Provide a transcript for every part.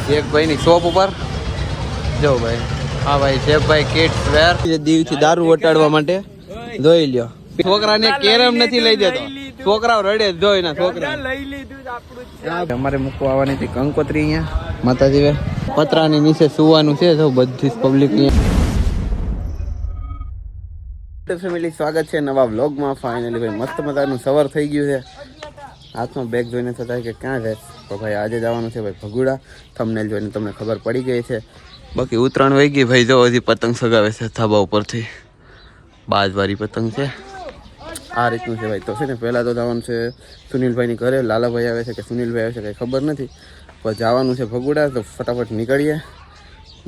શેખભાઈ ની શોપ ઉપર જો ભાઈ. હા ભાઈ શેખભાઈ કિડ્સ વેર દીવથી દારૂ વટાડવા માટે જોઈ લ્યો. છોકરાને કેરમ નથી લઈ દેતો, છોકરાઓ રડે જોઈ ના છોકરા લઈ લીધું. અમારે મૂકવા આવવાની હતી કંકોત્રી અહીંયા માતાજી પતરાની નીચે સુવાનું છે. જો બધી પબ્લિક ફેમિલી સ્વાગત છે નવા વ્લોગમાં. ફાઇનલી ભાઈ મસ્ત મજાનું સવાર થઈ ગયું છે. હાથમાં બેગ જોઈને થતા કે ક્યાં જાય તો ભાઈ આજે જવાનું છે ભાઈ ભગુડા. થંબનેલ જોઈને તમને ખબર પડી ગઈ છે. બાકી ઉત્તરાયણ વહી ગઈ ભાઈ. જો હજી પતંગ સગાવે છે ધાબા ઉપરથી. બાજવારી પતંગ છે. આ રીતનું છે ભાઈ. તો છે ને પહેલાં તો જવાનું છે સુનિલભાઈની ઘરે. લાલાભાઈ આવે છે કે સુનિલભાઈ આવે છે કંઈ ખબર નથી, પણ જવાનું છે ભગુડા. તો ફટાફટ નીકળીએ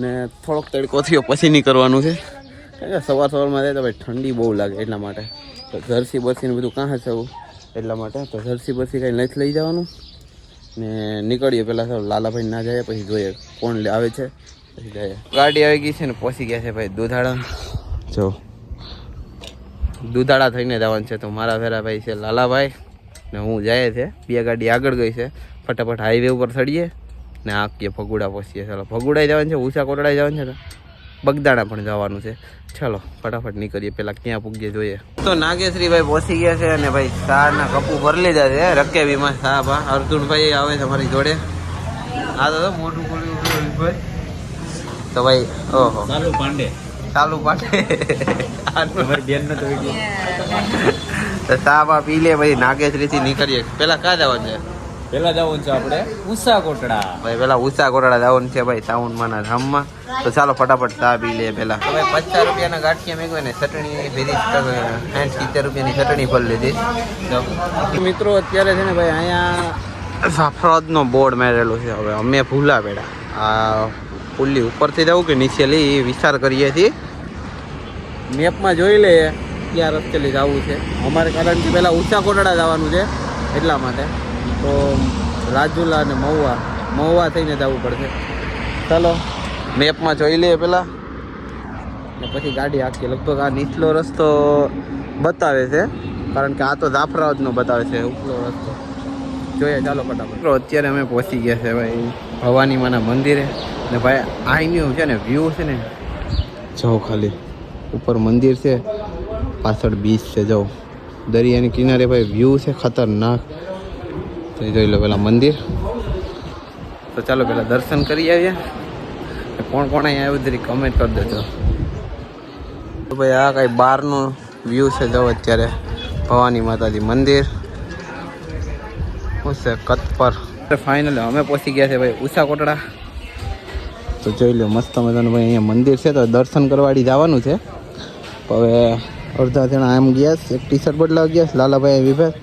ને થોડોક તડકો થયો પછી નીકળવાનું છે. સવાર સવારમાં જાય તો ભાઈ ઠંડી બહુ લાગે એટલા માટે. તો જર્સી બરસીને બધું કાં છે એટલા માટે. તો જર્સી બરસી કંઈ નથી લઈ જવાનું ને નીકળીએ. પહેલાં સર લાલાભાઈ ના જાય પછી જોઈએ કોણ આવે છે પછી જાય. ગાડી આવી ગઈ છે ને પહોંચી ગયા છે ભાઈ દુધાળા. જો દુધાળા થઈને જવાનું છે. તો મારા ફેરા ભાઈ છે લાલાભાઈ ને હું જાય છે. બે ગાડી આગળ ગઈ છે. ફટાફટ હાઈવે ઉપર ચડીએ ને આખીએ ભગુડા પહોંચીએ. ચાલો ભગુડા જવાનું છે, ઉષા કોટડા જવાનું છે, બગદાણા પણ જવાનું છે. ચાલો ફટાફટ નીકળીએ. પેલા ક્યાં પૂગીએ જોઈએ. તો નાગેશ્રીભાઈ પહોંચી ગયા છે અને ભાઈ શાહના કપુ ભરી લીધા છે રકેબીમાં. શાહ અર્જુનભાઈ આવે છે મારી જોડે. આ તો મોટું ખોલ્યું ભાઈ. તો ભાઈ ઓહો ચાલુ પાંડે તો શાહ પી લે ભાઈ. નાગેશ્રીથી નીકળીએ. પેલા ક્યાં જવાનું છે? પેલા જવાનું છે આપણે ઉષા કોટડા ભાઈ. પેલા ઉષા કોટડા જવાનું છે ભાઈ ટાઉનમાં ધામમાં. તો ચાલો ફટાફટ ચા પી લે પેલા. તો ભાઈ 50 રૂપિયાના ગાંઠિયા મેગવે ને ચટણી ભેરી 60-70 રૂપિયાની ચટણી ભરી લીધી. મિત્રો અત્યારે છે ને ભાઈ અહીંયા જાફરાબાદનો બોર્ડ મારેલો છે. હવે અમે ભૂલા પેડા આ પુલની ઉપરથી જવું કે નીચે લઈ એ વિચાર કરીએ છીએ. મેપમાં જોઈ લઈએ ક્યાં રસ્તેથી જવું છે અમારે. કારણ કે પહેલાં ઉષા કોટડા જવાનું છે એટલા માટે. તો રાજુલા અને મહુવા થઈને જવું પડશે. ચાલો મેપમાં જોઈ લઈએ પહેલાં ને પછી ગાડી આખી. લગભગ આ નીચલો રસ્તો બતાવે છે કારણ કે આ તો જાફરાબાદનો બતાવે છે ઉપલો રસ્તો. જોઈએ ચાલો ફટાફટ. અત્યારે અમે પહોંચી ગયા છે ભાઈ ભવાની માના મંદિરે. ને ભાઈ અહીંનું છે ને વ્યૂ છે ને જાઓ ખાલી. ઉપર મંદિર છે, પાછળ બીચ છે. જાઓ દરિયાની કિનારે ભાઈ વ્યૂ છે ખતરનાક. તો જોઈ લો પેલા મંદિર. તો ચાલો પેલા દર્શન કરી આવીએ. કોણ કોણ અહીંયા આવ્યું જરી કમેન્ટ કરી દેજો. તો ભાઈ આ કાંઈ બહારનું વ્યૂ છે. જાઓ અત્યારે ભવાની માતાજી મંદિર શું છે કતપર. ફાઇનલી અમે પહોંચી ગયા છે ભાઈ ઉષા કોટડા. તો જોઈ લો મસ્ત મજાનું ભાઈ અહીંયા મંદિર છે. તો દર્શન કરવાડી જવાનું છે. હવે અડધા જણા આમ ગયા. એક ટી શર્ટ બદલાવ ગયા લાલાભાઈ વિભાગ.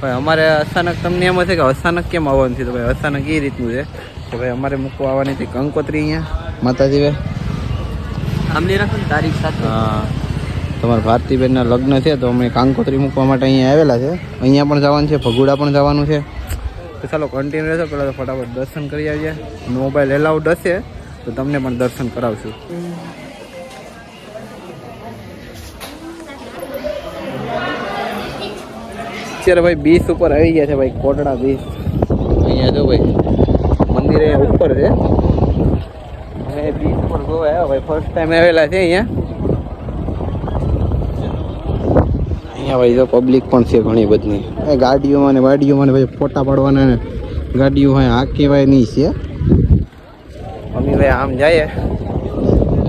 ભાઈ અમારે અચાનક તમને એમ હશે કે અચાનક કેમ આવવાનું છે? તો ભાઈ અચાનક એ રીતનું છે કે ભાઈ અમારે મૂકવા આવવાની હતી કંકોત્રી અહીંયા માતાજી ભાઈ આમલી રાખો ને તારીખ સાથે. હા તમારા ભારતીબેનના લગ્ન છે તો અમે કંકોત્રી મૂકવા માટે અહીંયા આવેલા છે. અહીંયા પણ જવાનું છે, ભગુડા પણ જવાનું છે. તો ચાલો કન્ટિન્યુ રહેશો. પહેલાં તો ફટાફટ દર્શન કરી આવીએ. મોબાઈલ એલાઉડ હશે તો તમને પણ દર્શન કરાવશું. અત્યારે ભાઈ બીચ ઉપર આવી ગયા છે ભાઈ કોટડા બીચ. અહીંયા જો ભાઈ મંદિરે ઉપર છે. હવે બીચ ઉપર જોવા આવ્યા ભાઈ. ફર્સ્ટ ટાઈમ આવેલા છે અહીંયા ભાઈ. જો પબ્લિક પણ છે ઘણી બધી. ગાડીઓમાં ને વાડીઓમાં ભાઈ ફોટા પાડવાના ને ગાડીઓ ભાઈ આખી ભાઈ નહીં છે. અમે ભાઈ આમ જઈએ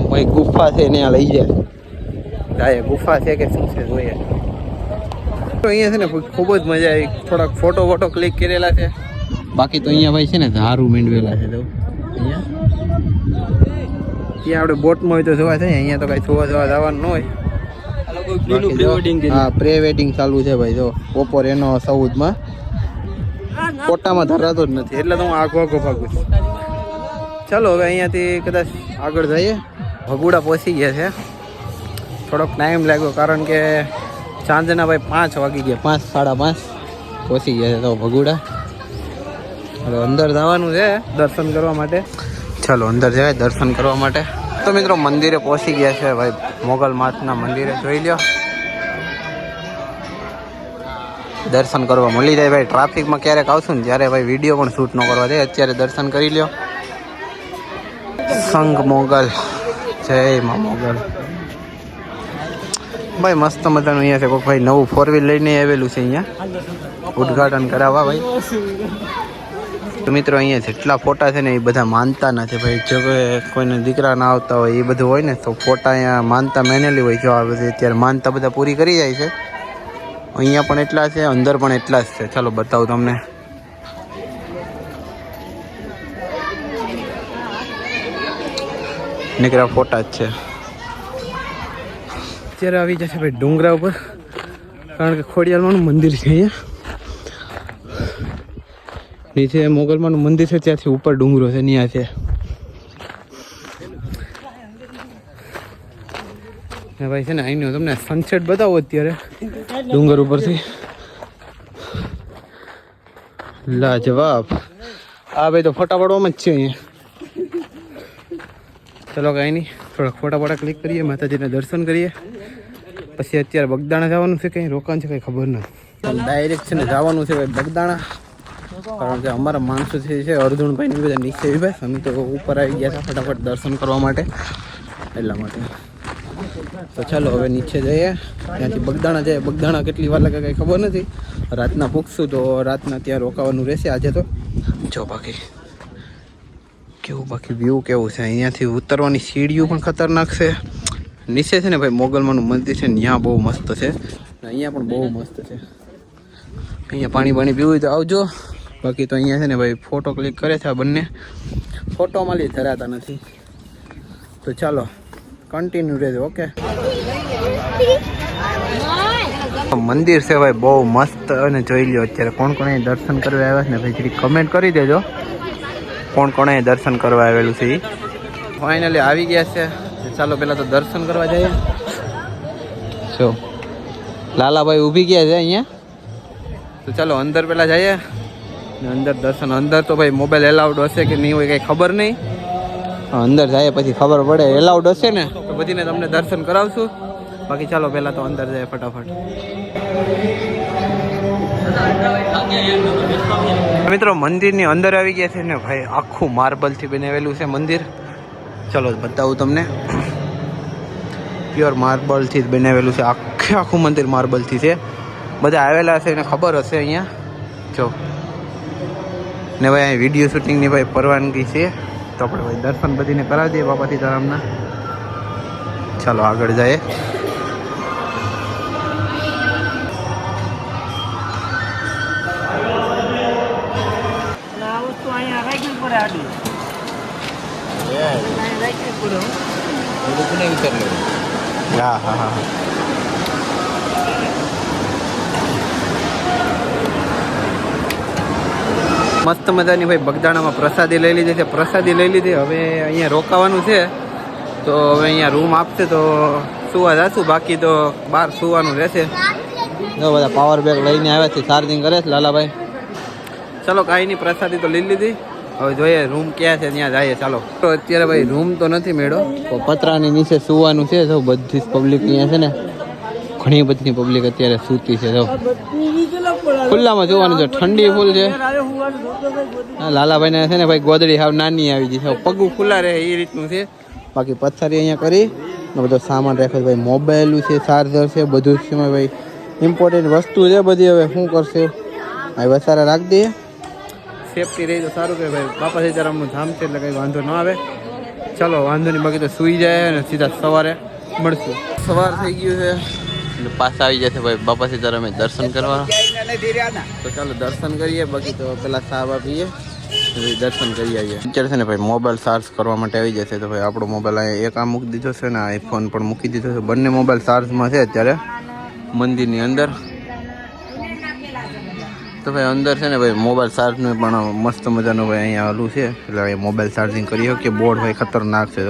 ભાઈ ગુફા છે ને લઈ જાય ગુફા છે કે શું છે જોઈએ. અહીંયા છે ને ખૂબ જ મજા આવી. થોડાક ફોટો ક્લિક કરેલા છે. બાકી તો અહીંયા ભાઈ છે ને ધારું માંડવેલા છે. તો અહીંયા ત્યાં આપણે બોટમાં હોય તો જોવા થાય. અહીંયા તો કાંઈ જોવા જવાનું ન હોય. હા પ્રી વેડિંગ ચાલુ છે ભાઈ. જો બપોર એનો 14માં ફોટામાં ધરાતો જ નથી એટલે તો હું આખો ભાગું છું. ચાલો હવે અહીંયાથી કદાચ આગળ જઈએ. ભગુડા પહોંચી ગયા છે. થોડોક ટાઈમ લાગ્યો કારણ કે સાંજના ભાઈ 5 વાગી ગયા. 5-5:30 પહોંચી ગયા છે તો ભગુડા. હવે અંદર જવાનું છે દર્શન કરવા માટે. ચાલો અંદર જાય દર્શન કરવા માટે. તો મિત્રો મંદિરે પહોંચી ગયા છે ભાઈ મોગલ માતના મંદિરે. જોઈ લ્યો દર્શન કરવા મળી જાય ભાઈ. ટ્રાફિકમાં ક્યારેક આવશું ને ત્યારે ભાઈ વિડીયો પણ શૂટ ન કરવા દે. અત્યારે દર્શન કરી લ્યો. સંઘ મોગલ, જય મા મોગલ. ભાઈ મસ્ત મજાનું અહીંયા છે. કોઈક ભાઈ નવું 4 વ્હીલ લઈને આવેલું છે અહીંયા ઉદ્ઘાટન કરાવવા ભાઈ. તો મિત્રો અહીંયા જેટલા ફોટા છે ને એ બધા માનતા નથી ભાઈ. જો કોઈને દીકરા ના આવતા હોય એ બધું હોય ને તો ફોટા અહીંયા માનતા મેનેલી હોય. જો આ બધી અત્યારે માનતા બધા પૂરી કરી જાય છે. અહીંયા પણ એટલા છે, અંદર પણ એટલા જ છે. ચાલો બતાવું તમને. નીકળ્યા ફોટા જ છે. અત્યારે આવી જશે ભાઈ ડુંગરા ઉપર, કારણ કે ખોડિયારમાંનું મંદિર છે અહીંયા. નીચે મોગલમાંનું મંદિર છે, ત્યાંથી ઉપર ડુંગરો છે, ત્યાં છે. ભાઈ છે ને અહીંનો તમને સનસેટ બતાવો અત્યારે ડુંગર ઉપરથી. લાજવાબ. આ ભાઈ તો ફોટા પાડવામાં જ છે અહીંયા. ચલો કાંઈ નહીં, થોડાક ફોટા ક્લિક કરીએ, માતાજીના દર્શન કરીએ. પછી અત્યારે બગદાણા જવાનું છે, કંઈ રોકાણ છે કંઈ ખબર નથી. ડાયરેક્ટ છે ને જવાનું છે ભાઈ બગદાણા, કારણ કે અમારા માણસો છે અર્જુનભાઈ ને બધા નીચે ભાઈ. અમે તો ઉપર આવી ગયા હતા ફટાફટ દર્શન કરવા માટે, એટલા માટે. તો ચાલો હવે નીચે જઈએ, ત્યાંથી બગદાણા જઈએ. બગદાણા કેટલી વાર લાગે કંઈ ખબર નથી. રાતના પૂછશું તો રાતના ત્યાં રોકાવાનું રહેશે આજે તો. જો બાકી વ્યૂ કેવું છે અહીંયાથી ઉતરવાની સીડીઓ પણ ખતરનાક છે. નીચે છે ને ભાઈ મોગલમાંનું મંદિર છે ને ત્યાં બહુ મસ્ત છે, અહીંયા પણ બહુ મસ્ત છે. અહીંયા પાણી પીવું તો આવજો. બાકી તો અહીંયા છે ને ભાઈ ફોટો ક્લિક કરે છે આ બંને, ફોટોમાં લઈ ધરાતા નથી. તો ચાલો કન્ટિન્યુ રહેજો. ઓકે, મંદિર છે ભાઈ બહુ મસ્ત, અને જોઈ લ્યો અત્યારે કોણ કોણ અહીં દર્શન કરવા આવ્યા છે ને ભાઈ જરી કમેન્ટ કરી દેજો કોણ કોણ અહીં દર્શન કરવા આવેલું છે. એ ફાઇનલી આવી ગયા છે. ચાલો પહેલાં તો દર્શન કરવા જઈએ. જો લાલાભાઈ ઊભી ગયા છે અહીંયા. તો ચાલો અંદર પહેલાં જઈએ ને અંદર દર્શન. અંદર તો ભાઈ મોબાઈલ એલાઉડ હશે કે નહીં હોય કંઈ ખબર નહીં. અંદર જાય પછી ખબર પડે. એલાઉડ હશે ને તો બધીને તમને દર્શન કરાવશું. બાકી ચાલો પહેલાં તો અંદર જાય ફટાફટ. મિત્રો મંદિરની અંદર આવી ગયા છે ને ભાઈ, આખું માર્બલથી બનાવેલું છે મંદિર. ચલો બતાવું તમને. પ્યોર માર્બલથી જ બનાવેલું છે. આખું મંદિર માર્બલથી છે. બધા આવેલા છે એને ખબર હશે અહીંયા. જો ને ભાઈ અહીં વિડીયો શૂટિંગની ભાઈ પરવાનગી છે, તો આપણે ભાઈ દર્શન બધીને કરાવી દઈએ બાપા સીતારામના. ચાલો આગળ જઈએ. હા. મસ્ત મજાની ભાઈ બગદાણામાં પ્રસાદી લઈ લીધી છે. હવે અહીંયા રોકાવાનું છે, તો હવે અહીંયા રૂમ આપશે તો સુવા જશું. બાકી તો બહાર સુવાનું રહેશે. જો બધા પાવર બેગ લઈને આવ્યા છે, ચાર્જિંગ કરે છે લાલાભાઈ. ચલો કાંઈ નહીં, પ્રસાદી તો લઈ લીધી. હવે જોઈએ રૂમ ક્યાં છે ત્યાં જઈએ. ચાલો. તો અત્યારે ભાઈ રૂમ તો નથી મેળો, તો પતરાની નીચે સુવાનું છે. જો બધી પબ્લિક અહીંયા છે ને, ઘણી બધી પબ્લિક અત્યારે સૂતી છે. જો ખુલ્લામાં જોવાનું છે, ઠંડી ફૂલ છે. લાલાભાઈને છે ને ભાઈ ગોદડી હાવ નાની આવી ગઈ છે, પગું ખુલ્લા રહે એ રીતનું છે. બાકી પથ્થરી અહીંયા કરી બધો સામાન રાખ્યો ભાઈ. મોબાઈલ છે, ચાર્જર છે, બધું જ છે ભાઈ. ઇમ્પોર્ટન્ટ વસ્તુ છે બધી. હવે શું કરશે ભાઈ, વસારા રાખી દઈએ. સેફટી રહી તો સારું કે ભાઈ. બાપા સીતારામનું ધામ છે એટલે કંઈ વાંધો ન આવે. ચાલો વાંધો નહીં. બાકી તો સૂઈ જાય અને સીધા સવારે મળશું. સવાર થઈ ગયું છે એટલે પાછા આવી જશે ભાઈ બાપા સીતારામે દર્શન કરવા. તો ચાલો દર્શન કરીએ. બાકી તો પેલા સાવા પીએ, દર્શન કરી આવીએ. અત્યારે છે ને ભાઈ મોબાઈલ ચાર્જ કરવા માટે આવી જશે. તો ભાઈ આપણો મોબાઈલ અહીંયા એક આ મૂકી દીધો છે ને આઈફોન પણ મૂકી દીધો છે. બંને મોબાઈલ ચાર્જમાં છે અત્યારે મંદિરની અંદર. તો ભાઈ અંદર છે ને ભાઈ મોબાઈલ ચાર્જનું પણ મસ્ત મજાનું ભાઈ અહીંયા હલું છે, એટલે અહીંયા મોબાઈલ ચાર્જિંગ કરી શકીએ. બોર્ડ ભાઈ ખતરનાક છે.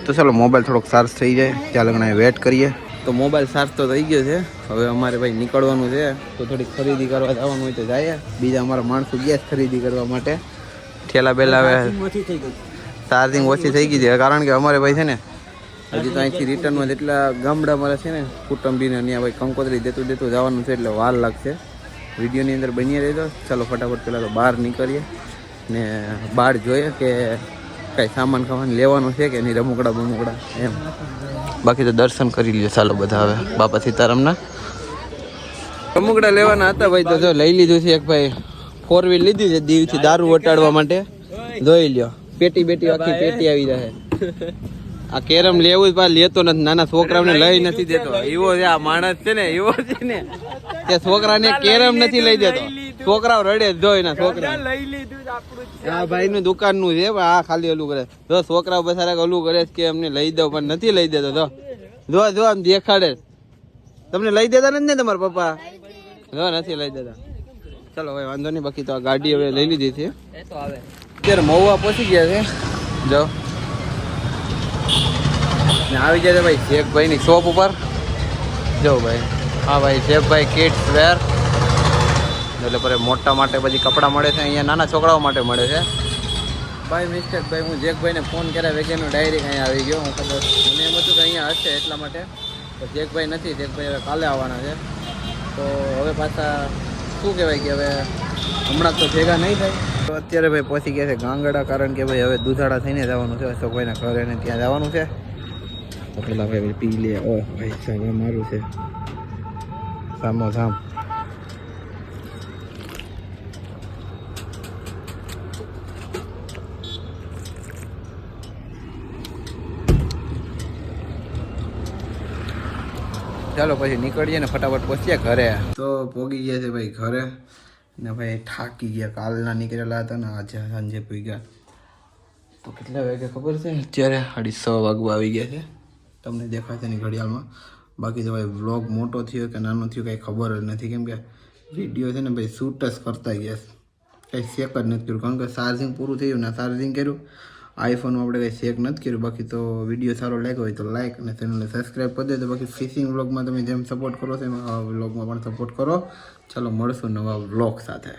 તો ચાલો મોબાઈલ થોડોક ચાર્જ થઈ જાય ત્યાં લગન વેટ કરીએ. તો મોબાઈલ ચાર્જ તો થઈ ગયો છે. હવે અમારે ભાઈ નીકળવાનું છે, તો થોડીક ખરીદી કરવા જવાનું હોય તો જાય. બીજા અમારા માણસો ગયા ખરીદી કરવા માટે. ઠેલા બેલા હવે ચાર્જિંગ ઓછી થઈ ગઈ છે, કારણ કે અમારે ભાઈ છે ને હજી તો અહીંથી રિટર્નમાં જેટલા ગામડા અમારે છે ને કુટુંબીને ત્યાં ભાઈ કંકોત્રી દેતું જવાનું છે, એટલે વાર લાગશે. વિડીયોની અંદર બની રહેજો. ચાલો ફટાફટ પહેલાં તો બહાર નીકળીએ ને બહાર જોઈએ કે કઈ સામાન ખાવાનું લેવાનું છે કે નહીં, રમકડા બમકડા એમ. બાકી તો દર્શન કરી લ્યો ચાલો બધા હવે બાપા સીતારામના. રમકડા લેવાના હતા ભાઈ, તો જો લઈ લીધું છે એક ભાઈ 4 વ્હીલ લીધી છે દીવથી દારૂ વટાડવા માટે. જોઈ લ્યો પેટી બેટી આખી પેટી આવી જાય. આ કેરમ લેવું જ પાછું લેતો નથી, નાના છોકરાઓને લઈ નથી દેતો. એવો છે આ માણસ છે ને, એવો છે ને કે છોકરાને કેરમ નથી લઈ દેતો. છોકરાઓ રડે જ જોઈ ના છોકરા. આ ભાઈ નું દુકાન નું છે, આ ખાલી ઓલું કરે. જો છોકરાઓ બસારા ઓલું કરે છે કે અમને લઈ દો, પણ નથી લઈ દેતો. જો જો આમ દેખાડે. તમને લઈ દેતા નથી ને તમારા પપ્પા? જો નથી લઈ દેતા. ચલો ભાઈ વાંધો નહીં. બાકી તો આ ગાડી હવે લઈ લીધી છે. અત્યારે મહુવા પહોંચી ગયા છે. જો આવી જાય ભાઈ શેખભાઈ ની શોપ ઉપર. જો ભાઈ હા ભાઈ શેખભાઈ કિડ્સ વેર, એટલે પર મોટા માટે પછી કપડાં મળે છે. અહીંયા નાના છોકરાઓ માટે મળે છે. ભાઈ મિસ્ટેક ભાઈ હું જેકભાઈને ફોન કર્યા વેગેનો ડાયરેક્ટ અહીંયા આવી ગયો. હું ખબર મને એમ હતું કે અહીંયા હશે એટલા માટે, તો જેકભાઈ નથી. જેકભાઈ હવે કાલે આવવાના છે. તો હવે પાછા શું કહેવાય કે હવે હમણાં તો ભેગા નહીં થાય. તો અત્યારે ભાઈ પહોંચી ગયા છે ગાંગડા, કારણ કે ભાઈ હવે દુધાળા થઈને જવાનું છે અશોકભાઈના ઘરે ને ત્યાં જવાનું છે. તો પેલા ભાઈ પી લે. ઓહ ભાઈ સાહેબ મારું છે સામો સામ. ચાલો પછી નીકળીએ ને ફટાફટ પહોંચીએ ઘરે. તો પોગી ગયા છે ભાઈ ઘરે ને ભાઈ થાકી ગયા. કાલના નીકળેલા હતા ને આજે સાંજે પહોંચ્યા. તો કેટલા વાગે ખબર છે? અત્યારે 6:30 વાગવા આવી ગયા છે. તમને દેખાશે ને ઘડિયાળમાં. બાકી તો ભાઈ વ્લોગ મોટો થયો કે નાનો થયો કંઈ ખબર જ નથી, કેમ કે વિડીયો છે ને ભાઈ શૂટ જ કરતા ગયા, કંઈ શેક જ નથી કર્યું. કારણ કે ચાર્જિંગ પૂરું થયું ને ચાર્જિંગ કર્યું. આઈફોનમાં આપણે કંઈ શેક નથી કર્યું. બાકી તો વિડીયો સારો લાગ્યો હોય તો લાઈક અને ચેનલને સબસ્ક્રાઈબ કરી દે. તો બાકી ફિશિંગ વ્લોગમાં તમે જેમ સપોર્ટ કરો છો એમાં આ વ્લોગમાં પણ સપોર્ટ કરો. ચાલો મળશું નવા વ્લોગ સાથે.